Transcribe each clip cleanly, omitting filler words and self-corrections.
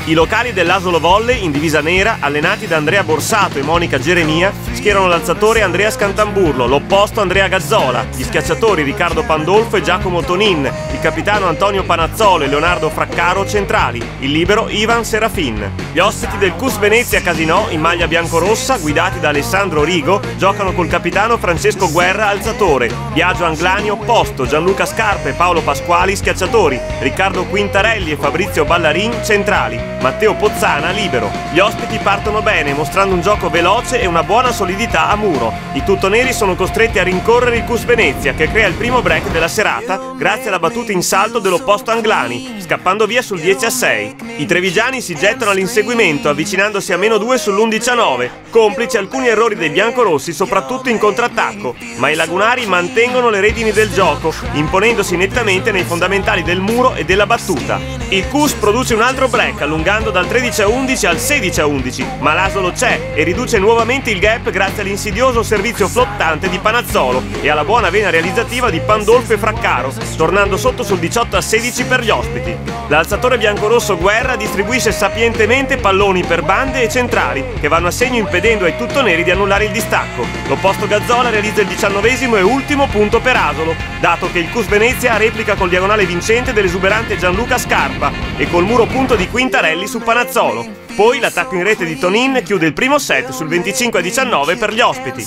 I locali dell'Asolo Volley, in divisa nera, allenati da Andrea Borsato e Monica Geremia, schierano l'alzatore Andrea Scantamburlo, l'opposto Andrea Gazzola, gli schiacciatori Riccardo Pandolfo e Giacomo Tonin, il capitano Antonio Panazzolo e Leonardo Fraccaro centrali, il libero Ivan Serafin. Gli ospiti del CUS Venezia Casinò, in maglia biancorossa, guidati da Alessandro Rigo, giocano col capitano Francesco Guerra alzatore, Biagio Anglani opposto, Gianluca Scarpa e Paolo Pasquali schiacciatori, Riccardo Quintarelli e Fabrizio Ballarin centrali, Matteo Pozzana libero. Gli ospiti partono bene, mostrando un gioco veloce e una buona solidità a muro. I tuttoneri sono costretti a rincorrere il CUS Venezia, che crea il primo break della serata grazie alla battuta in salto dell'opposto Anglani, scappando via sul 10-6. I trevigiani si gettano all'inseguimento, avvicinandosi a -2 sull'11-9, complici alcuni errori dei biancorossi, soprattutto in contrattacco, ma i lagunari mantengono le redini del gioco, imponendosi nettamente nei fondamentali del muro e della battuta. Il CUS produce un altro break, allungando dal 13-11 al 16-11, ma l'Asolo c'è e riduce nuovamente il gap grazie all'insidioso servizio flottante di Panazzolo e alla buona vena realizzativa di Pandolfo e Fraccaro, tornando sotto sul 18-16 per gli ospiti. L'alzatore biancorosso Guerra distribuisce sapientemente palloni per bande e centrali, che vanno a segno impedendo ai tuttoneri di annullare il distacco. L'opposto Gazzola realizza il 19° e ultimo punto per Asolo, dato che il CUS Venezia replica col diagonale vincente dell'esuberante Gianluca Scarpa e col muro punto di Quintarelli su Panazzolo. Poi l'attacco in rete di Tonin chiude il primo set sul 25-19 per gli ospiti.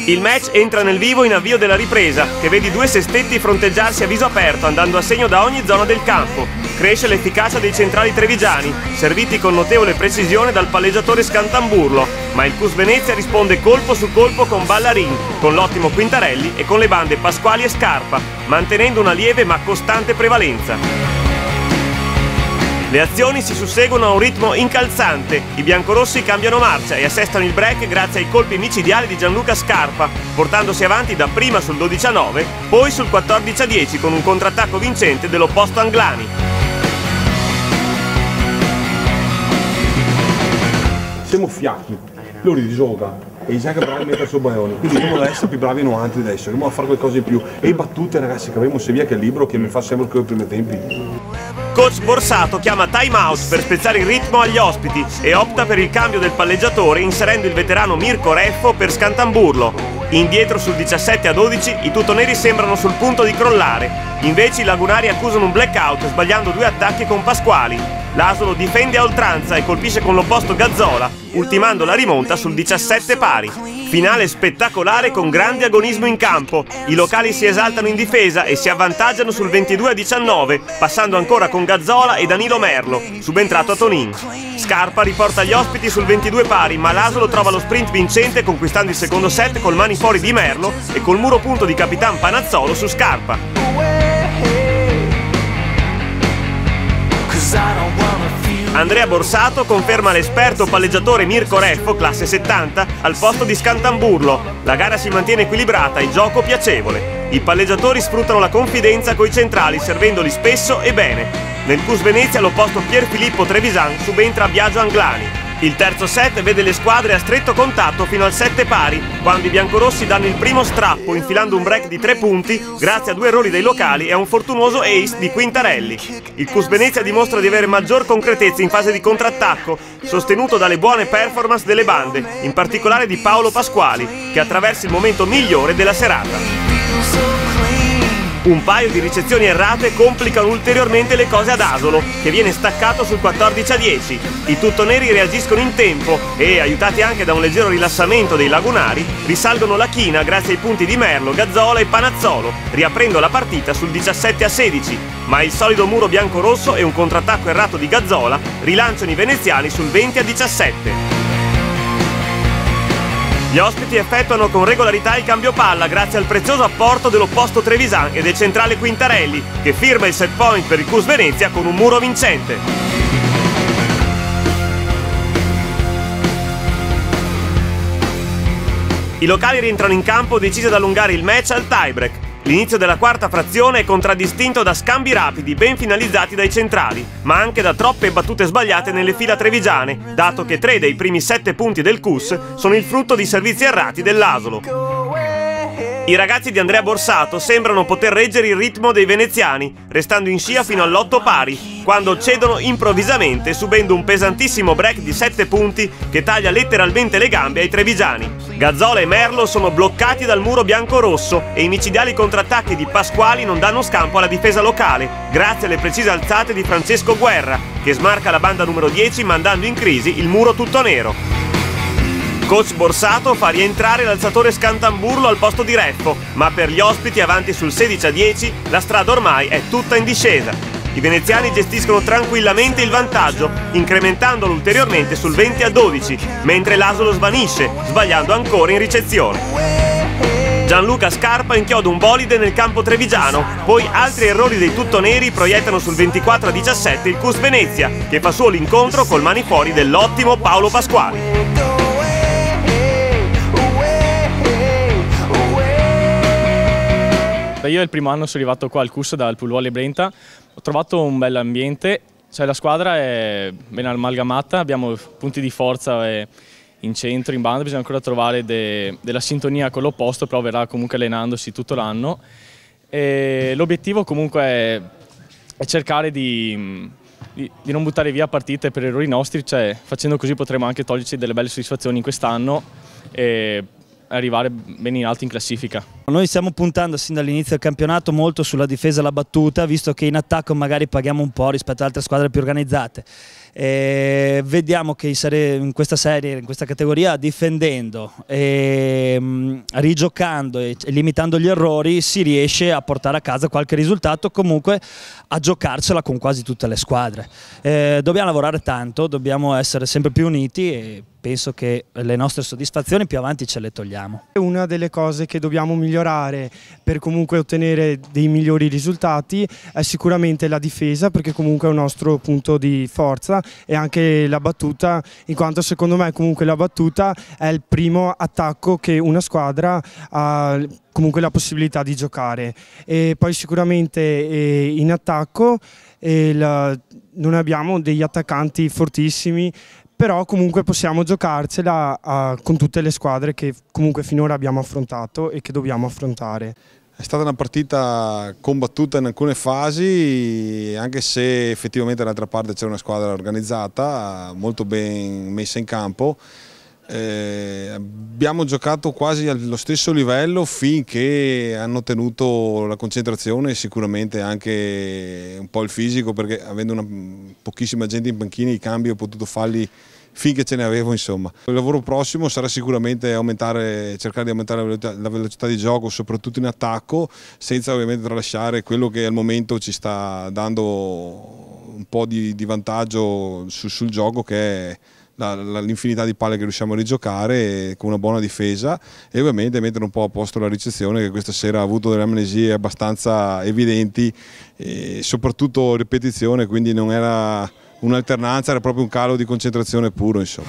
Il match entra nel vivo in avvio della ripresa, che vede due sestetti fronteggiarsi a viso aperto andando a segno da ogni zona del campo. Cresce l'efficacia dei centrali trevigiani, serviti con notevole precisione dal palleggiatore Scantamburlo, ma il CUS Venezia risponde colpo su colpo con Ballarin, con l'ottimo Quintarelli e con le bande Pasquali e Scarpa, mantenendo una lieve ma costante prevalenza. Le azioni si susseguono a un ritmo incalzante, i biancorossi cambiano marcia e assestano il break grazie ai colpi micidiali di Gianluca Scarpa, portandosi avanti dapprima sul 12-9, poi sul 14-10 con un contrattacco vincente dell'opposto Anglani. Siamo fiacchi, loro li gioca e già che bravi a mettere su baioni, quindi dobbiamo essere più bravi noi altri adesso, dobbiamo fare qualcosa in più. E i battute ragazzi che avremo se via che è il libro che mi fa sempre come i primi tempi. Coach Borsato chiama time out per spezzare il ritmo agli ospiti e opta per il cambio del palleggiatore inserendo il veterano Mirko Reffo per Scantamburlo. Indietro sul 17-12 i tuttoneri sembrano sul punto di crollare, invece i lagunari accusano un blackout sbagliando due attacchi con Pasquali. L'Asolo difende a oltranza e colpisce con l'opposto Gazzola, ultimando la rimonta sul 17 pari. Finale spettacolare con grande agonismo in campo. I locali si esaltano in difesa e si avvantaggiano sul 22-19, passando ancora con Gazzola e Danilo Merlo, subentrato a Tonin. Scarpa riporta gli ospiti sul 22 pari, ma l'Asolo trova lo sprint vincente conquistando il secondo set col mani fuori di Merlo e col muro punto di Capitan Panazzolo su Scarpa. Andrea Borsato conferma l'esperto palleggiatore Mirko Reffo, classe 70, al posto di Scantamburlo. La gara si mantiene equilibrata e gioco piacevole. I palleggiatori sfruttano la confidenza coi centrali, servendoli spesso e bene. Nel CUS Venezia l'opposto Pierfilippo Trevisan subentra a Biagio Anglani. Il terzo set vede le squadre a stretto contatto fino al 7 pari, quando i biancorossi danno il primo strappo infilando un break di 3 punti grazie a due errori dei locali e a un fortunoso ace di Quintarelli. Il CUS Venezia dimostra di avere maggior concretezza in fase di contrattacco, sostenuto dalle buone performance delle bande, in particolare di Paolo Pasquali, che attraversa il momento migliore della serata. Un paio di ricezioni errate complicano ulteriormente le cose ad Asolo, che viene staccato sul 14-10. I tuttoneri reagiscono in tempo e, aiutati anche da un leggero rilassamento dei lagunari, risalgono la china grazie ai punti di Merlo, Gazzola e Panazzolo, riaprendo la partita sul 17-16. Ma il solido muro biancorosso e un contrattacco errato di Gazzola rilanciano i veneziani sul 20-17. Gli ospiti effettuano con regolarità il cambio palla grazie al prezioso apporto dell'opposto Trevisan e del centrale Quintarelli, che firma il set point per il CUS Venezia con un muro vincente. I locali rientrano in campo decisi ad allungare il match al tiebreak. L'inizio della quarta frazione è contraddistinto da scambi rapidi ben finalizzati dai centrali, ma anche da troppe battute sbagliate nelle fila trevigiane, dato che 3 dei primi 7 punti del CUS sono il frutto di servizi errati dell'Asolo. I ragazzi di Andrea Borsato sembrano poter reggere il ritmo dei veneziani, restando in scia fino all'8 pari, quando cedono improvvisamente subendo un pesantissimo break di 7 punti che taglia letteralmente le gambe ai trevigiani. Gazzola e Merlo sono bloccati dal muro bianco-rosso e i micidiali contrattacchi di Pasquali non danno scampo alla difesa locale, grazie alle precise alzate di Francesco Guerra, che smarca la banda numero 10 mandando in crisi il muro tutto nero. Coach Borsato fa rientrare l'alzatore Scantamburlo al posto di Reffo, ma per gli ospiti avanti sul 16-10 la strada ormai è tutta in discesa. I veneziani gestiscono tranquillamente il vantaggio, incrementandolo ulteriormente sul 20-12, mentre l'Asolo svanisce, sbagliando ancora in ricezione. Gianluca Scarpa inchioda un bolide nel campo trevigiano, poi altri errori dei tuttoneri proiettano sul 24-17 il Cus Venezia, che fa suo l'incontro col mani fuori dell'ottimo Paolo Pasquali. Io il primo anno sono arrivato qua al CUS dal Pool Volley Brenta, ho trovato un bel ambiente, cioè la squadra è ben amalgamata, abbiamo punti di forza in centro, in banda, bisogna ancora trovare della sintonia con l'opposto, però verrà comunque allenandosi tutto l'anno. L'obiettivo comunque è cercare di non buttare via partite per errori nostri, cioè facendo così potremo anche toglierci delle belle soddisfazioni in quest'anno e arrivare ben in alto in classifica. Noi stiamo puntando sin dall'inizio del campionato molto sulla difesa e la battuta, visto che in attacco magari paghiamo un po' rispetto ad altre squadre più organizzate. Vediamo che in questa serie, in questa categoria, difendendo, rigiocando e limitando gli errori si riesce a portare a casa qualche risultato, comunque a giocarcela con quasi tutte le squadre. Dobbiamo lavorare tanto, dobbiamo essere sempre più uniti e penso che le nostre soddisfazioni più avanti ce le togliamo. Una delle cose che dobbiamo migliorare per comunque ottenere dei migliori risultati è sicuramente la difesa, perché comunque è un nostro punto di forza, e anche la battuta, in quanto secondo me comunque la battuta è il primo attacco che una squadra ha comunque la possibilità di giocare. E poi sicuramente in attacco non abbiamo degli attaccanti fortissimi, però comunque possiamo giocarcela con tutte le squadre che comunque finora abbiamo affrontato e che dobbiamo affrontare. È stata una partita combattuta in alcune fasi, anche se effettivamente dall'altra parte c'era una squadra organizzata, molto ben messa in campo. Abbiamo giocato quasi allo stesso livello finché hanno tenuto la concentrazione e sicuramente anche un po' il fisico, perché avendo pochissima gente in panchina i cambi ho potuto farli finché ce ne avevo, insomma. Il lavoro prossimo sarà sicuramente cercare di aumentare la velocità di gioco, soprattutto in attacco, senza ovviamente tralasciare quello che al momento ci sta dando un po' di vantaggio sul gioco, che è l'infinità di palle che riusciamo a rigiocare con una buona difesa, e ovviamente mettere un po' a posto la ricezione, che questa sera ha avuto delle amnesie abbastanza evidenti e soprattutto ripetizione, quindi non era un'alternanza, era proprio un calo di concentrazione puro, insomma.